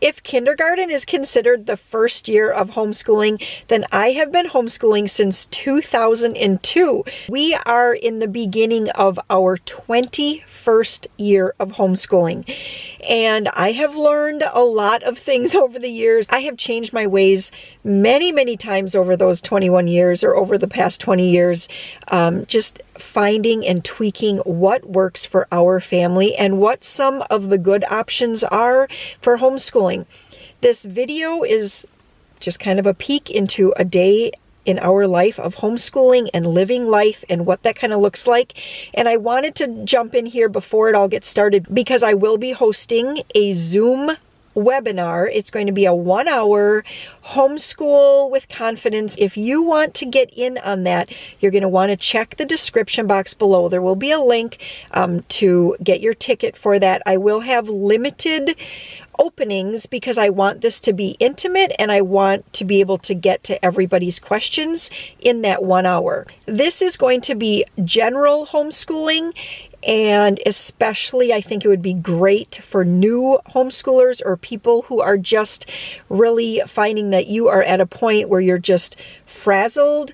If kindergarten is considered the first year of homeschooling, then I have been homeschooling since 2002. We are in the beginning of our 21st year of homeschooling. And I have learned a lot of things over the years. I have changed my ways many, many times over those 21 years or over the past 20 years, just finding and tweaking what works for our family and what some of the good options are for homeschooling. This video is just kind of a peek into a day in our life of homeschooling and living life and what that kind of looks like. And I wanted to jump in here before it all gets started because I will be hosting a Zoom webinar. It's going to be a 1-hour homeschool with confidence. If you want to get in on that, you're going to want to check the description box below. There will be a link to get your ticket for that. I will have limited openings because I want this to be intimate and I want to be able to get to everybody's questions in that 1 hour. This is going to be general homeschooling, and especially I think it would be great for new homeschoolers or people who are just really finding that you are at a point where you're just frazzled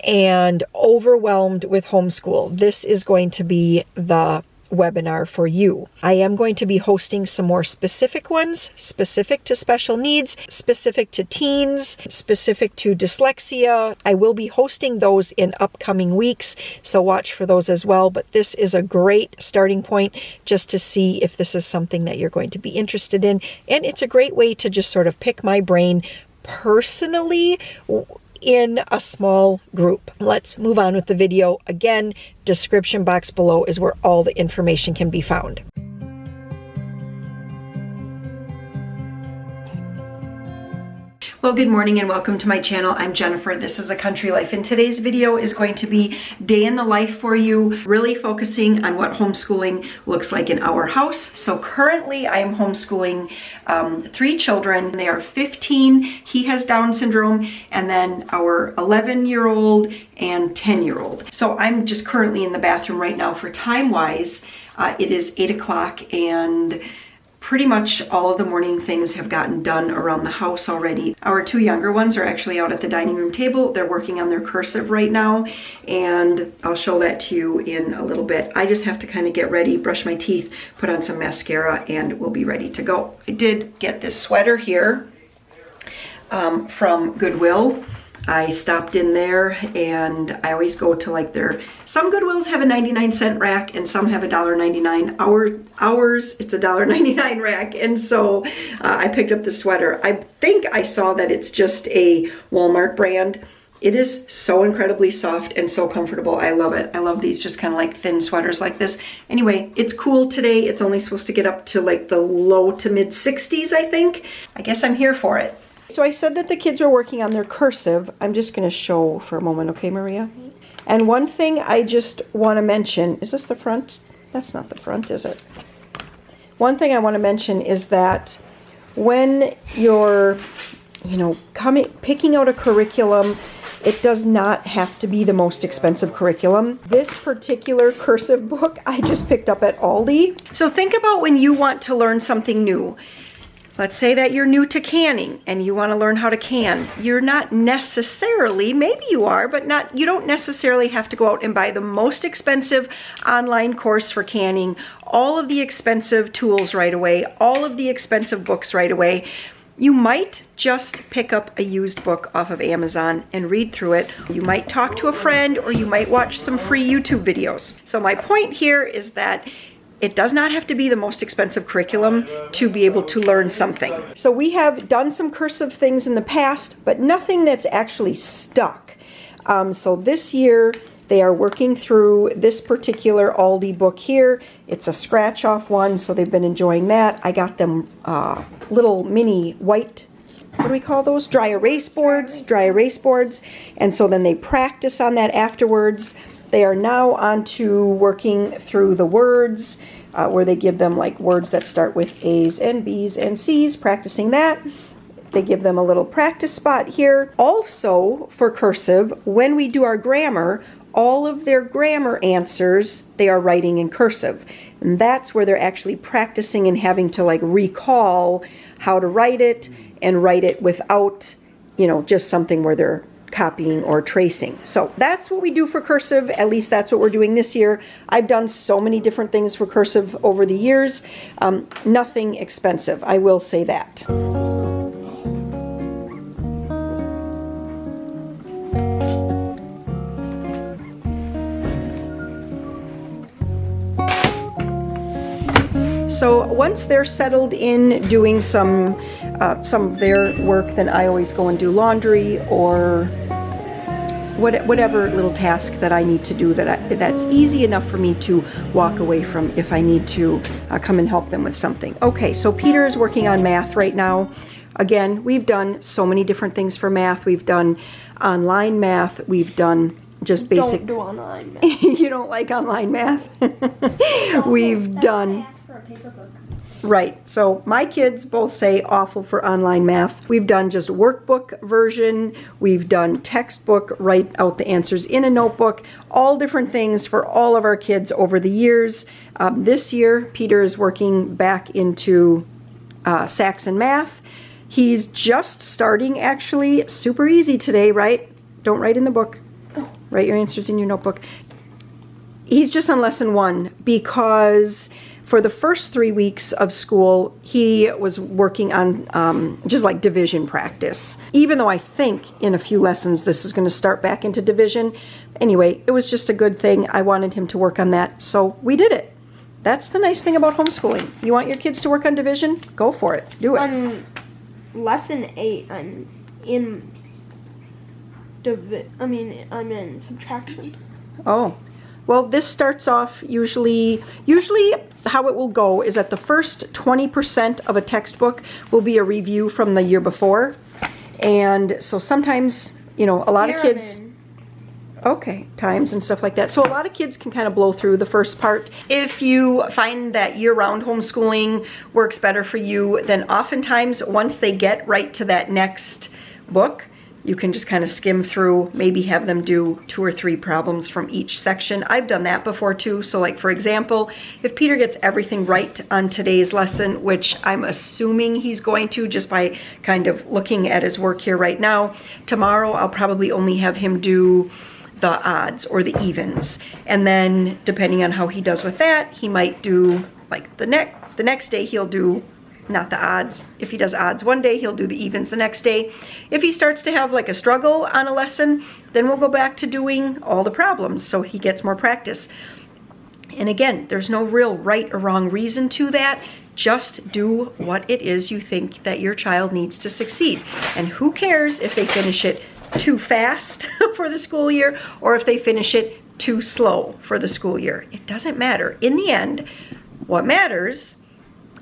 and overwhelmed with homeschool. This is going to be the webinar for you. I am going to be hosting some more specific ones, specific to special needs, specific to teens, specific to dyslexia. I will be hosting those in upcoming weeks, so watch for those as well. But this is a great starting point just to see if this is something that you're going to be interested in. And it's a great way to just sort of pick my brain personally in a small group. Let's move on with the video. Again, description box below is where all the information can be found. Well, good morning and welcome to my channel. I'm Jennifer. This is A Country Life, and today's video is going to be day in the life for you, really focusing on what homeschooling looks like in our house. So currently I am homeschooling 3 children. They are 15, he has Down syndrome, and then our 11-year-old and 10-year-old. So I'm just currently in the bathroom right now for time-wise. It is 8 o'clock and pretty much all of the morning things have gotten done around the house already. Our 2 younger ones are actually out at the dining room table. They're working on their cursive right now, and I'll show that to you in a little bit. I just have to kind of get ready, brush my teeth, put on some mascara, and we'll be ready to go. I did get this sweater here from Goodwill. I stopped in there, and I always go to like some Goodwills have a 99-cent rack and some have a $1.99. Ours, it's a $1.99 rack, and so I picked up the sweater. I think I saw that it's just a Walmart brand. It is so incredibly soft and so comfortable. I love it. I love these just kind of like thin sweaters like this. Anyway, it's cool today. It's only supposed to get up to like the low to mid 60s, I think. I guess I'm here for it. So I said that the kids were working on their cursive. I'm just going to show for a moment, okay, Maria? And one thing I just want to mention, is this the front? That's not the front, is it? One thing I want to mention is that when you're, picking out a curriculum, it does not have to be the most expensive curriculum. This particular cursive book I just picked up at Aldi. So think about when you want to learn something new. Let's say that you're new to canning and you want to learn how to can. You're not necessarily, maybe you are, but you don't necessarily have to go out and buy the most expensive online course for canning, all of the expensive tools right away, all of the expensive books right away. You might just pick up a used book off of Amazon and read through it. You might talk to a friend, or you might watch some free YouTube videos. So my point here is that it does not have to be the most expensive curriculum to be able to learn something. So we have done some cursive things in the past, but nothing that's actually stuck. So this year they are working through this particular Aldi book here. It's a scratch-off one, so they've been enjoying that. I got them little mini white, what do we call those? Dry erase boards. And so then they practice on that afterwards. They are now on to working through the words, where they give them like words that start with A's and B's and C's, practicing that. They give them a little practice spot here. Also, for cursive, when we do our grammar, all of their grammar answers, they are writing in cursive. And that's where they're actually practicing and having to like recall how to write it and write it without, you know, just something where they're copying or tracing. So that's what we do for cursive. At least that's what we're doing this year. I've done so many different things for cursive over the years. Nothing expensive, I will say that. So once they're settled in doing some of their work, then I always go and do laundry or whatever little task that I need to do that's easy enough for me to walk away from if I need to come and help them with something. Okay, so Peter is working on math right now. Again, we've done so many different things for math. We've done online math. We've done just basic. Don't do online math. You don't like online math? We've done. Right, so my kids both say awful for online math. We've done just workbook version, we've done textbook, write out the answers in a notebook, all different things for all of our kids over the years. This year, Peter is working back into Saxon math. He's just starting, actually, super easy today, right? Don't write in the book, write your answers in your notebook. He's just on lesson 1 because for the first 3 weeks of school, he was working on just like division practice. Even though I think in a few lessons this is going to start back into division. Anyway, it was just a good thing. I wanted him to work on that, so we did it. That's the nice thing about homeschooling. You want your kids to work on division? Go for it. Do it. On lesson 8, I'm in subtraction. Oh. Well, this starts off usually how it will go is that the first 20% of a textbook will be a review from the year before. And so sometimes, you know, a lot of kids, okay, times and stuff like that. So a lot of kids can kind of blow through the first part. If you find that year-round homeschooling works better for you, then oftentimes once they get right to that next book, you can just kind of skim through, maybe have them do 2 or 3 problems from each section. I've done that before too. So like for example, if Peter gets everything right on today's lesson, which I'm assuming he's going to just by kind of looking at his work here right now, tomorrow I'll probably only have him do the odds or the evens. And then depending on how he does with that, he might do like the next day he'll do not the odds. If he does odds one day, he'll do the evens the next day. If he starts to have like a struggle on a lesson, then we'll go back to doing all the problems so he gets more practice. And again, there's no real right or wrong reason to that. Just do what it is you think that your child needs to succeed. And who cares if they finish it too fast for the school year or if they finish it too slow for the school year. It doesn't matter. In the end, what matters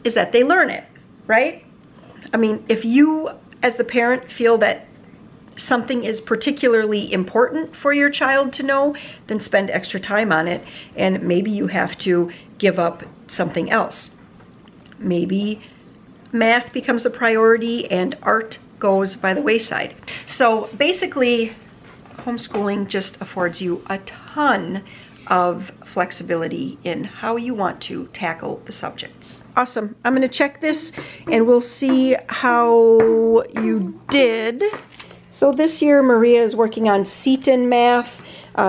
is that they learn it. Right? I mean, if you as the parent feel that something is particularly important for your child to know, then spend extra time on it, and maybe you have to give up something else. Maybe math becomes a priority and art goes by the wayside. So basically, homeschooling just affords you a ton of flexibility in how you want to tackle the subjects. Awesome. I'm going to check this and we'll see how you did. So this year Maria is working on Seton math.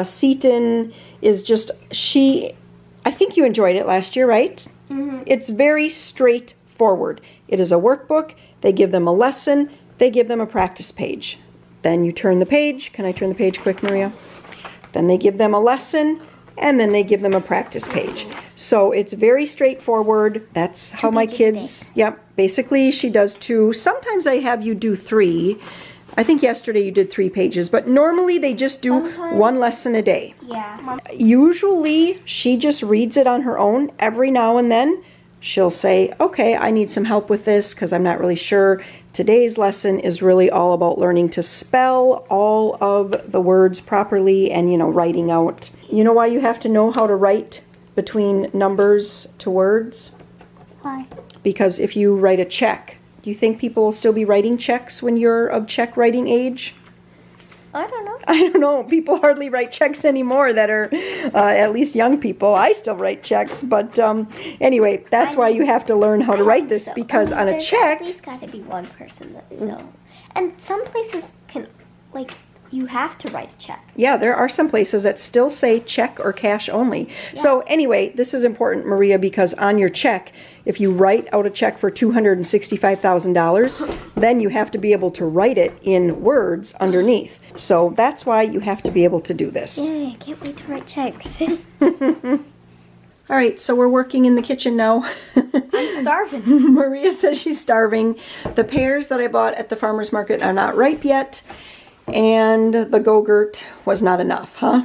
Seton is just, I think you enjoyed it last year, right? Mm-hmm. It's very straightforward. It is a workbook. They give them a lesson. They give them a practice page. Then you turn the page. Can I turn the page quick, Maria? Then they give them a lesson. And then they give them a practice page. So it's very straightforward. That's how my kids, yep, basically she does 2. Sometimes I have you do 3. I think yesterday you did 3 pages, but normally they just do 1 lesson a day. Yeah. Usually she just reads it on her own. Every now and then she'll say, okay, I need some help with this because I'm not really sure. Today's lesson is really all about learning to spell all of the words properly and, you know, writing out. You know why you have to know how to write between numbers to words? Why? Because if you write a check, do you think people will still be writing checks when you're of check writing age? I don't know. I don't know. People hardly write checks anymore that are, at least young people. I still write checks. But anyway, that's why you have to learn how to write this, because on a check... At least got to be one person that's still... And some places can, like, you have to write a check. Yeah, there are some places that still say check or cash only. Yeah. So anyway, this is important, Maria, because on your check, if you write out a check for $265,000, then you have to be able to write it in words underneath. So that's why you have to be able to do this. Yay, I can't wait to write checks. All right, so we're working in the kitchen now. I'm starving. Maria says she's starving. The pears that I bought at the farmer's market are not ripe yet. And the Go-Gurt was not enough, huh?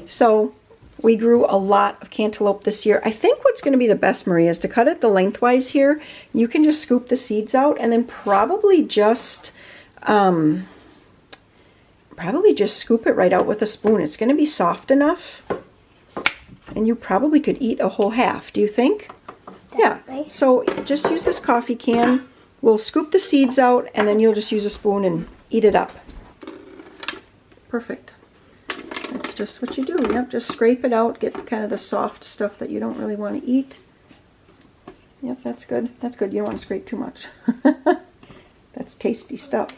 So we grew a lot of cantaloupe this year. I think what's going to be the best, Maria, is to cut it the lengthwise here. You can just scoop the seeds out and then probably just scoop it right out with a spoon. It's going to be soft enough. And you probably could eat a whole half, do you think? Definitely. Yeah, so just use this coffee can. We'll scoop the seeds out and then you'll just use a spoon and eat it up. Perfect. That's just what you do. Yep, just scrape it out, get kind of the soft stuff that you don't really want to eat. Yep, that's good. That's good. You don't want to scrape too much. That's tasty stuff.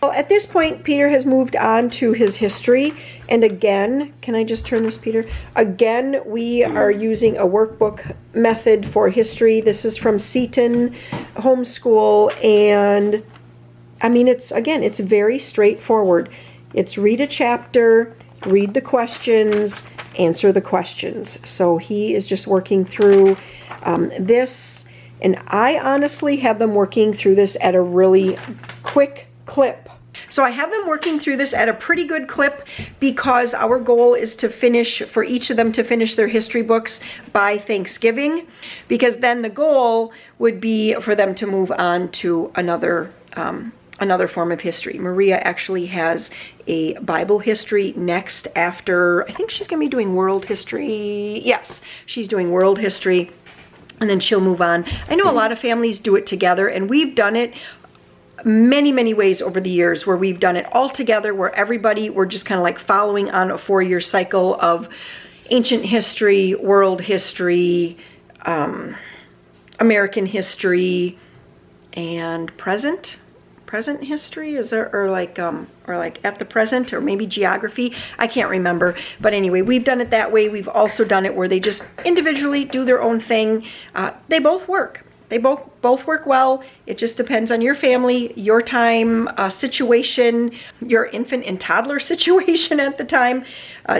Well, at this point, Peter has moved on to his history. And again, can I just turn this, Peter? Again, we are using a workbook method for history. This is from Seton Homeschool, and I mean, it's very straightforward. It's read a chapter, read the questions, answer the questions. So he is just working through this, and I honestly have them working through this at a really quick clip. So I have them working through this at a pretty good clip because our goal is to finish, for each of them to finish their history books by Thanksgiving, because then the goal would be for them to move on to another form of history. Maria actually has a Bible history next after, I think she's going to be doing world history. Yes, she's doing world history, and then she'll move on. I know a lot of families do it together, and we've done it many ways over the years where we've done it all together, where we're just kind of like following on a 4-year cycle of ancient history, world history, American history, and present history. Is there, or like at the present, or maybe geography? I can't remember. But anyway, we've done it that way. We've also done it where they just individually do their own thing. They both work. They both work well. It just depends on your family, your time, situation, your infant and toddler situation at the time.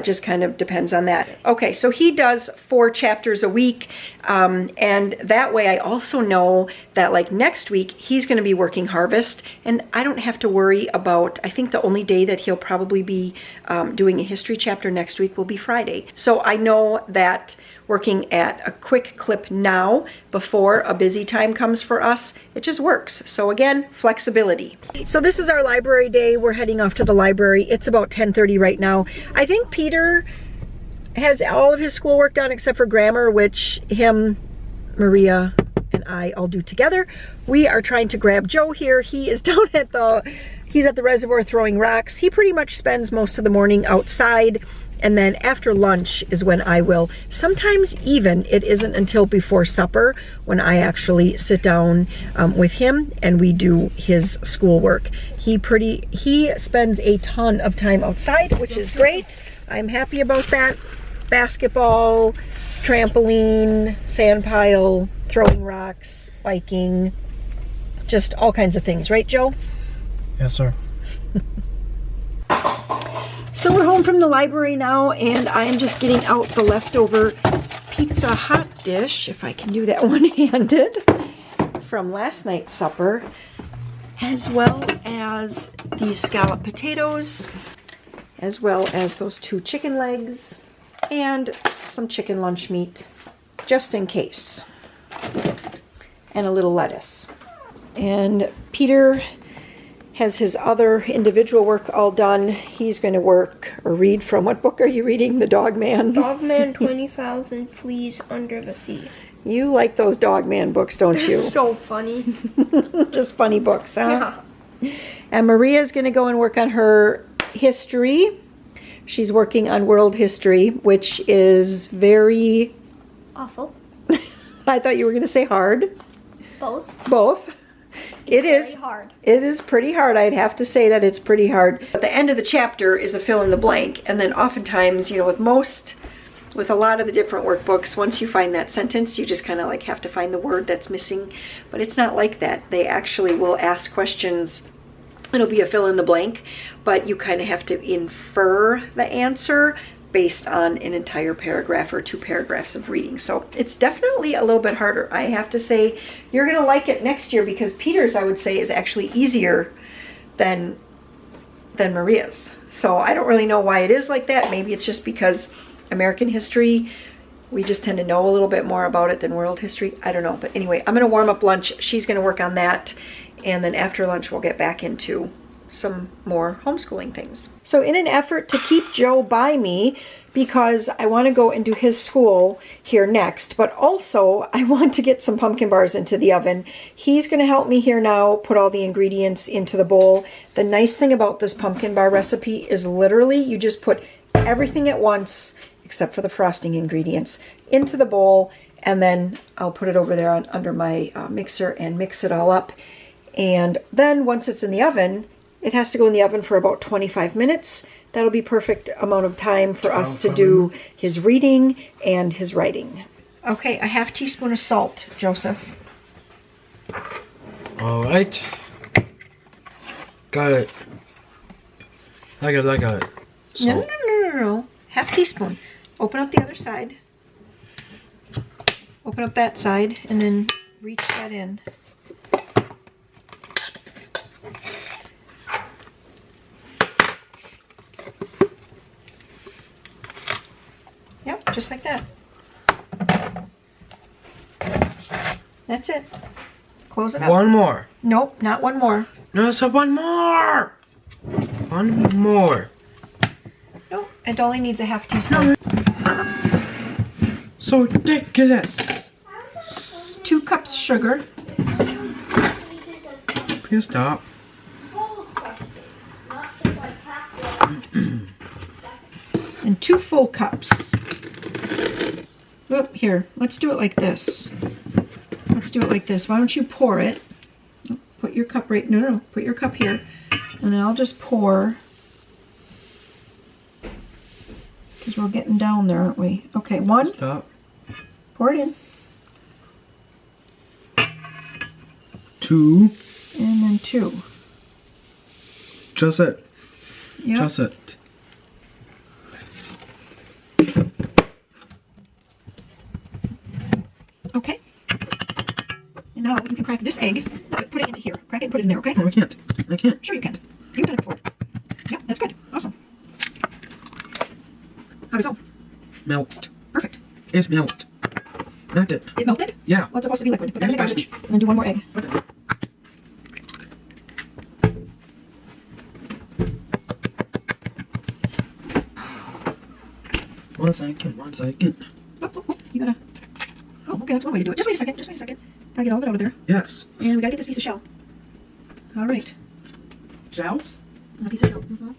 Just kind of depends on that. Okay, so he does 4 chapters a week. And that way I also know that like next week, he's going to be working harvest. And I don't have to worry about, I think the only day that he'll probably be doing a history chapter next week will be Friday. So I know that working at a quick clip now before a busy time comes for us, it just works. So again, flexibility. So this is our library day. We're heading off to the library. It's about 10:30 right now. I think Peter has all of his schoolwork done except for grammar, which him, Maria, and I all do together. We are trying to grab Joe here. He is down at he's at the reservoir throwing rocks. He pretty much spends most of the morning outside. And then after lunch is when I will, sometimes even it isn't until before supper when I actually sit down with him and we do his schoolwork. He spends a ton of time outside, which is great. I'm happy about that. Basketball, trampoline, sand pile, throwing rocks, biking, just all kinds of things. Right, Joe? Yes, sir. So we're home from the library now, and I'm just getting out the leftover Pizza Hut dish, if I can do that one-handed, from last night's supper, as well as these scalloped potatoes, as well as those 2 chicken legs, and some chicken lunch meat, just in case, and a little lettuce. And Peter has his other individual work all done. He's going to work or read from, what book are you reading? The Dog Man? Dog Man 20,000 Fleas Under the Sea. You like those Dog Man books, don't you? They're so funny. Just funny books, huh? Yeah. And Maria's going to go and work on her history. She's working on world history, which is very... Awful. I thought you were going to say hard. Both. Both. It is very hard. It is pretty hard. I'd have to say that it's pretty hard. At the end of the chapter is a fill in the blank. And then oftentimes, you know, with a lot of the different workbooks, once you find that sentence, you just kind of like have to find the word that's missing. But it's not like that. They actually will ask questions. It'll be a fill in the blank, but you kind of have to infer the answer based on an entire paragraph or 2 paragraphs of reading. So it's definitely a little bit harder. I have to say, you're going to like it next year because Peter's, I would say, is actually easier than Maria's. So I don't really know why it is like that. Maybe it's just because American history, we just tend to know a little bit more about it than world history. I don't know. But anyway, I'm going to warm up lunch. She's going to work on that. And then after lunch, we'll get back into some more homeschooling things. So in an effort to keep Joe by me, because I want to go and do his school here next, but also I want to get some pumpkin bars into the oven. He's going to help me here now put all the ingredients into the bowl. The nice thing about this pumpkin bar recipe is literally you just put everything at once, except for the frosting ingredients, into the bowl, and then I'll put it over there under my mixer and mix it all up. And then once it's in the oven, it has to go in the oven for about 25 minutes. That'll be perfect amount of time for us to do his reading and his writing. Okay, a half teaspoon of salt, Joseph. All right. Got it. I got it. Salt. No. Half teaspoon. Open up the other side. Open up that side and then reach that in. Yep, just like that. That's it. Close it up. One more. Nope, not one more. No, it's one more. One more. Nope, it only needs a half teaspoon. So ridiculous. 2 cups sugar. Please stop. And 2 full cups. Oop, here, let's do it like this. Let's do it like this. Why don't you pour it? Put your cup right, no, put your cup here. And then I'll just pour. Because we're getting down there, aren't we? Okay, 1. Stop. Pour it in. 2. And then 2. Just it. Yep. Just it. Okay. And now you can crack this egg. Put it into here. Crack it and put it in there, okay? No, I can't. I can't. Sure you can. You've done it before. Yep, that's good. Awesome. How'd it go? Melt. Perfect. It's melt. Not it. It melted? Yeah. Well, it's supposed to be liquid. Put that in the garbage. And then do 1 more egg. Okay. One second. Oh, you gotta... Oh, okay, that's one way to do it. Just wait a second. Gotta get all of it out of there. Yes. And we gotta get this piece of shell. All right. Shells? A piece of shell. Mm-hmm.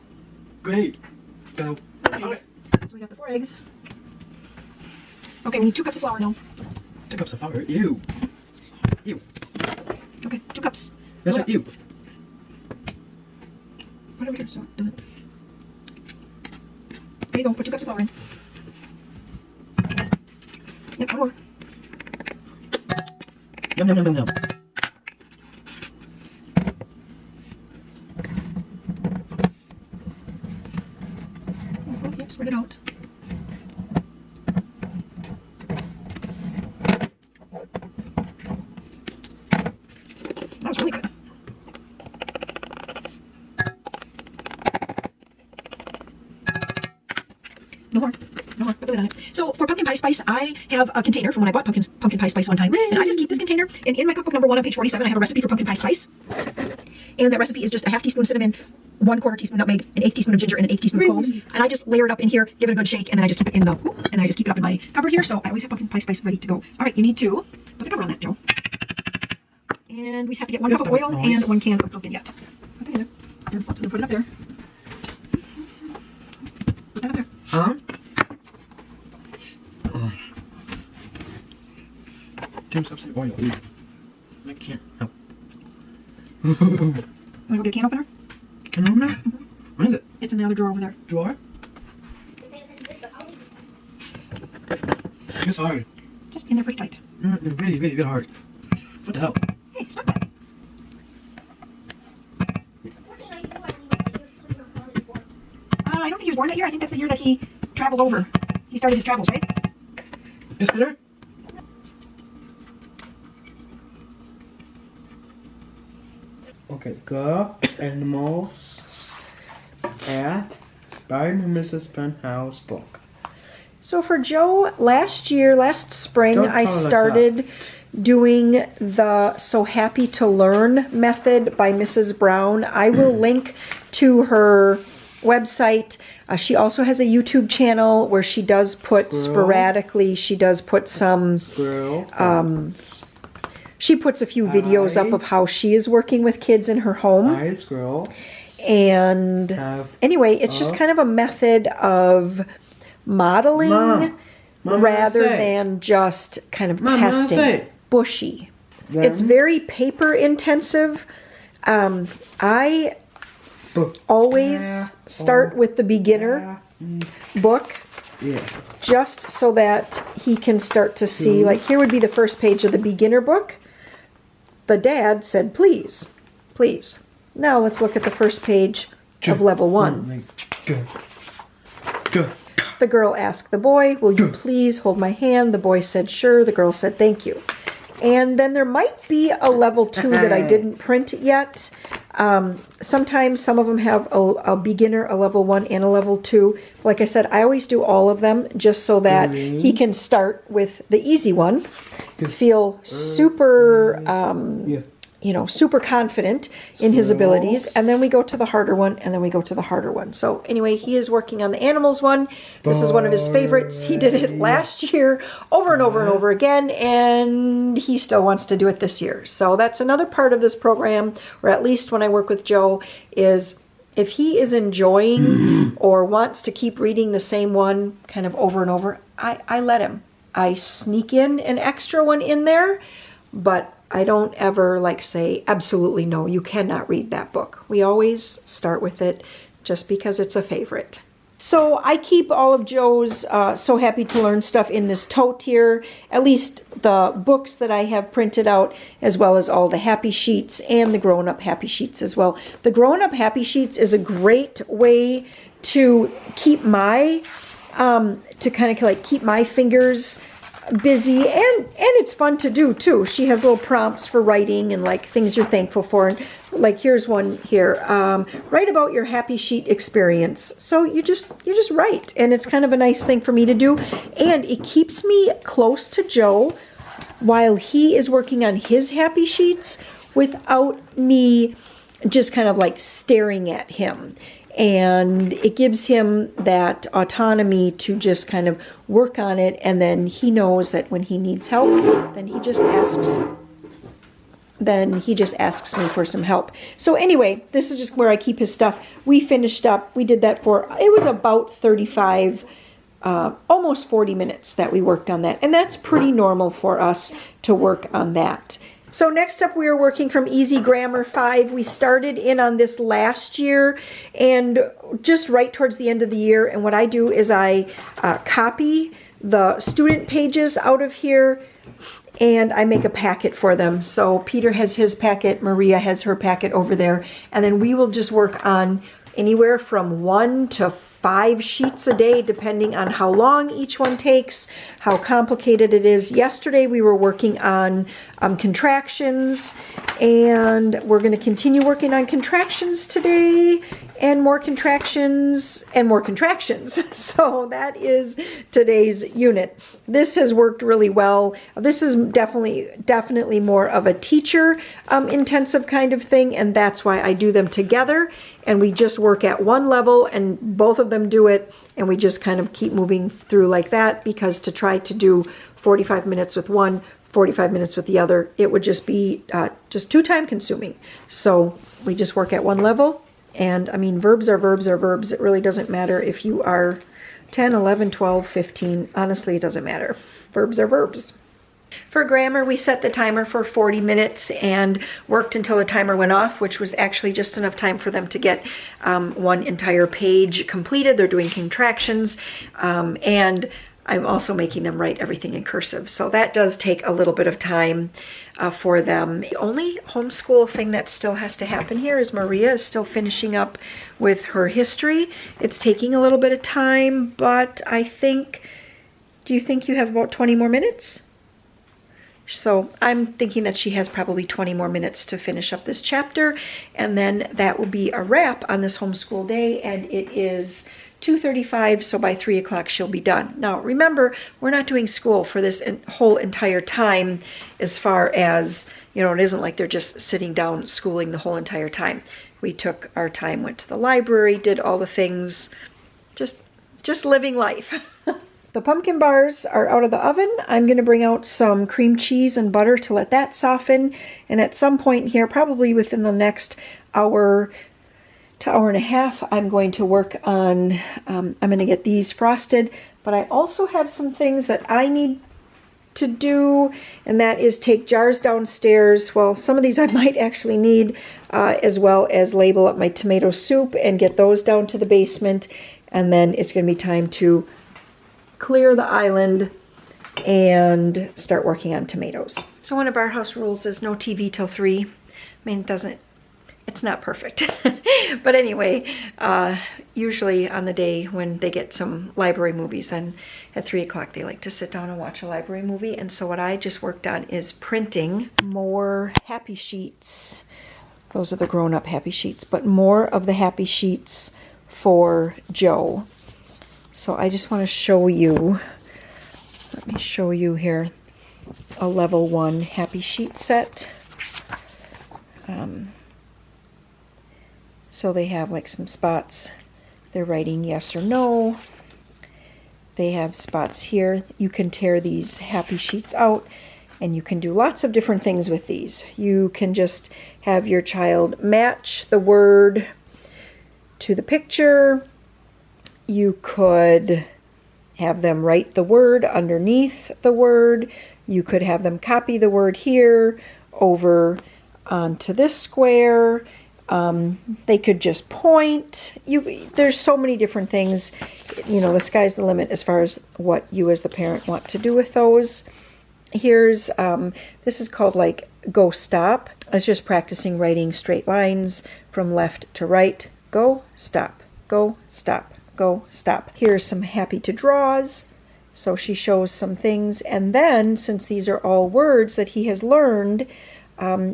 Great. Go. Okay. So we got the 4 eggs. Okay, we need 2 cups of flour now. 2 cups of flour. Ew. Ew. Okay, 2 cups. That's Hold like ew. Put it over here so it doesn't... There you go. Put 2 cups of flour in. Yep, 1 more. Yum, yum, yum, yum, yum. Yep, spread it out. That was really good. No more. Put the lid on it. So for pumpkin pie spice, I have a container from when I bought pumpkin pie spice one time. And I just keep this container. And in my cookbook number 1 on page 47, I have a recipe for pumpkin pie spice. And that recipe is just a half teaspoon cinnamon, 1/4 teaspoon nutmeg, an 1/8 teaspoon of ginger, and an 1/8 teaspoon of cloves. And I just layer it up in here, give it a good shake, and then I just keep it in the, and I just keep it up in my cupboard here. So I always have pumpkin pie spice ready to go. All right, you need to put the cover on that, Joe. And we have to get 1 cup of oil and 1 can of pumpkin yet. Here, put it up there. Put that up there. Huh? Tim's upset. Oh, I can't help. You want to go get a can opener? Can you open it? What is it? It's in the other drawer over there. Drawer? It's hard. Just in there pretty tight. It's really, really, really hard. What the hell? Hey, stop that. I don't think he was born that year. I think that's the year that he traveled over. He started his travels, right? It's better? Okay, the animals at by Mrs. Penthouse book. So for Joe, last spring, Don't I call it started doing the So Happy to Learn method by Mrs. Brown. I will link to her website. She also has a YouTube channel where she does put sporadically, she does put some, Squirrel. she puts a few videos up of how she is working with kids in her home. I squirrel. And anyway, it's just kind of a method of modeling Mom, rather say. than just kind of Mom, testing. say. Bushy. Then- It's very paper intensive. I always start with the beginner book Yeah. just so that he can start to see, like here would be the first page of the beginner book. The dad said, please, please. Now let's look at the first page of level 1. Good. Good. The girl asked the boy, will you please hold my hand? The boy said, sure. The girl said, thank you. And then there might be a level 2 that I didn't print yet. Sometimes some of them have a beginner, a level 1, and a level 2. Like I said, I always do all of them just so that he can start with the easy one, feel super, super confident in his abilities, and then we go to the harder one, and then we go to the harder one. So anyway, he is working on the animals one. This is one of his favorites. He did it last year over and over and over again, and he still wants to do it this year. So that's another part of this program, or at least when I work with Joe, is if he is enjoying or wants to keep reading the same one kind of over and over, I let him. I sneak in an extra one in there, but I don't ever say, absolutely no, you cannot read that book. We always start with it just because it's a favorite. So I keep all of Joe's So Happy to Learn stuff in this tote here, at least the books that I have printed out, as well as all the happy sheets and the grown-up happy sheets as well. The grown-up happy sheets is a great way to keep my, keep my fingers busy, and it's fun to do too. She has little prompts for writing and things you're thankful for, and here's one here, write about your happy sheet experience. So you just write, and it's kind of a nice thing for me to do, and it keeps me close to Joe while he is working on his happy sheets without me just kind of staring at him. And it gives him that autonomy to just kind of work on it, and then he knows that when he needs help, then he just asks me for some help. So anyway, this is just where I keep his stuff. We finished up, we did that it was about 35, almost 40 minutes that we worked on that. And that's pretty normal for us to work on that. So next up, we are working from Easy Grammar 5. We started in on this last year, and just right towards the end of the year. And what I do is I copy the student pages out of here, and I make a packet for them. So Peter has his packet, Maria has her packet over there, and then we will just work on anywhere from 1 to 5 sheets a day, depending on how long each one takes, how complicated it is. Yesterday we were working on contractions, and we're going to continue working on contractions today, and more contractions, and more contractions. So that is today's unit. This has worked really well. This is definitely more of a teacher intensive kind of thing, and that's why I do them together, and we just work at one level, and both of them do it, and we just kind of keep moving through like that, because to try to do 45 minutes with one, 45 minutes with the other, it would just be just too time consuming. So we just work at one level, And I mean, verbs are verbs are verbs. It really doesn't matter if you are 10, 11, 12, 15. Honestly, it doesn't matter. Verbs are verbs. For grammar, we set the timer for 40 minutes and worked until the timer went off, which was actually just enough time for them to get one entire page completed. They're doing contractions, and I'm also making them write everything in cursive. So that does take a little bit of time for them. The only homeschool thing that still has to happen here is Maria is still finishing up with her history. It's taking a little bit of time, but I think, do you think you have about 20 more minutes? So I'm thinking that she has probably 20 more minutes to finish up this chapter, and then that will be a wrap on this homeschool day, and it is 2:35, so by 3 o'clock she'll be done. Now remember, we're not doing school for this whole entire time, as far as, you know, it isn't like they're just sitting down schooling the whole entire time. We took our time, went to the library, did all the things, just living life. The pumpkin bars are out of the oven. I'm going to bring out some cream cheese and butter to let that soften. And at some point here, probably within the next hour to hour and a half, I'm going to work on, I'm going to get these frosted. But I also have some things that I need to do, and that is take jars downstairs. Well, some of these I might actually need, as well as label up my tomato soup and get those down to the basement. And then it's going to be time to clear the island and start working on tomatoes. So one of our house rules is no TV till 3. I mean, it's not perfect. But anyway, usually on the day when they get some library movies, and at 3 o'clock they like to sit down and watch a library movie. And so what I just worked on is printing more happy sheets. Those are the grown-up happy sheets, but more of the happy sheets for Joe. So I just want to show you, let me show you here, a level 1 happy sheet set. So they have like some spots. They're writing yes or no. They have spots here. You can tear these happy sheets out, and you can do lots of different things with these. You can just have your child match the word to the picture. You could have them write the word underneath the word. You could have them copy the word here over onto this square. They could just point. There's so many different things. You know, the sky's the limit as far as what you as the parent want to do with those. Here's, this is called like Go Stop. I was just practicing writing straight lines from left to right. Go, stop, go, stop. Go, stop. Here's some happy to draws. So she shows some things. And then, since these are all words that he has learned,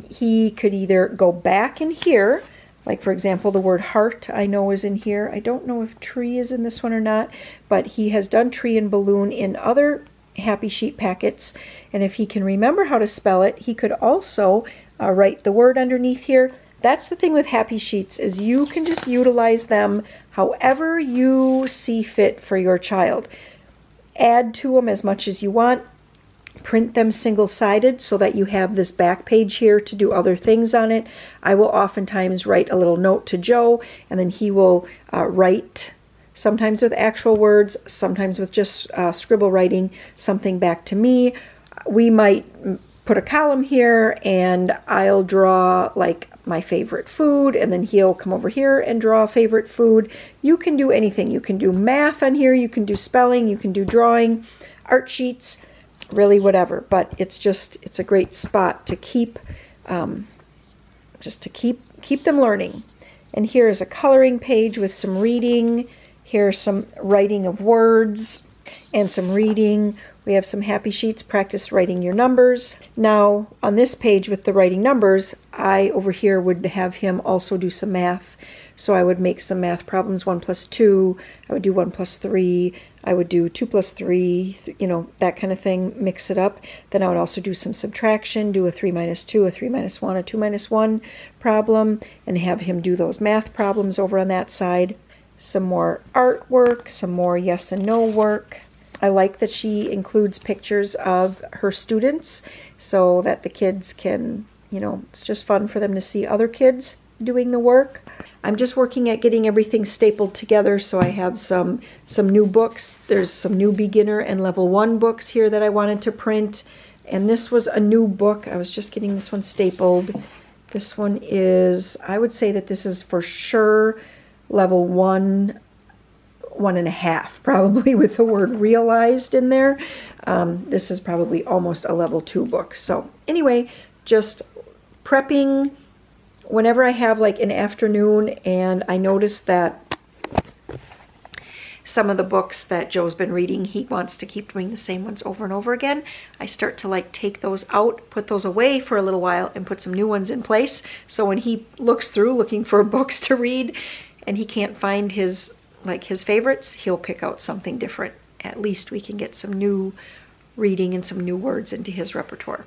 he could either go back in here, like for example, the word heart I know is in here. I don't know if tree is in this one or not, but he has done tree and balloon in other happy sheet packets. And if he can remember how to spell it, he could also write the word underneath here. That's the thing with happy sheets, is you can just utilize them however you see fit for your child. Add to them as much as you want. Print them single-sided so that you have this back page here to do other things on it. I will oftentimes write a little note to Joe, and then he will write, sometimes with actual words, sometimes with just scribble writing, something back to me. We might put a column here, and I'll draw like my favorite food, and then he'll come over here and draw a favorite food. You can do anything. You can do math on here, you can do spelling, you can do drawing, art sheets, really whatever. But it's a great spot to keep, just to keep them learning. And here is a coloring page with some reading. Here's some writing of words and some reading. We have some happy sheets, practice writing your numbers. Now, on this page with the writing numbers, I over here would have him also do some math. So I would make some math problems, 1 plus 2, I would do 1 plus 3, I would do 2 plus 3, you know, that kind of thing, mix it up. Then I would also do some subtraction, do a 3 minus 2, a 3 minus 1, a 2 minus 1 problem, and have him do those math problems over on that side. Some more artwork, some more yes and no work. I like that she includes pictures of her students so that the kids can, you know, it's just fun for them to see other kids. doing the work. I'm just working at getting everything stapled together, so I have some new books. There's some new beginner and level 1 books here that I wanted to print. And this was a new book. I was just getting this one stapled. This one is, I would say that this is for sure level 1, 1.5, probably, with the word realized in there. This is probably almost a level 2 book. So anyway, just prepping whenever I have like an afternoon and I notice that some of the books that Joe's been reading, he wants to keep doing the same ones over and over again. I start to like take those out, put those away for a little while, and put some new ones in place. So when he looks through looking for books to read and he can't find his favorites, he'll pick out something different. At least we can get some new reading and some new words into his repertoire.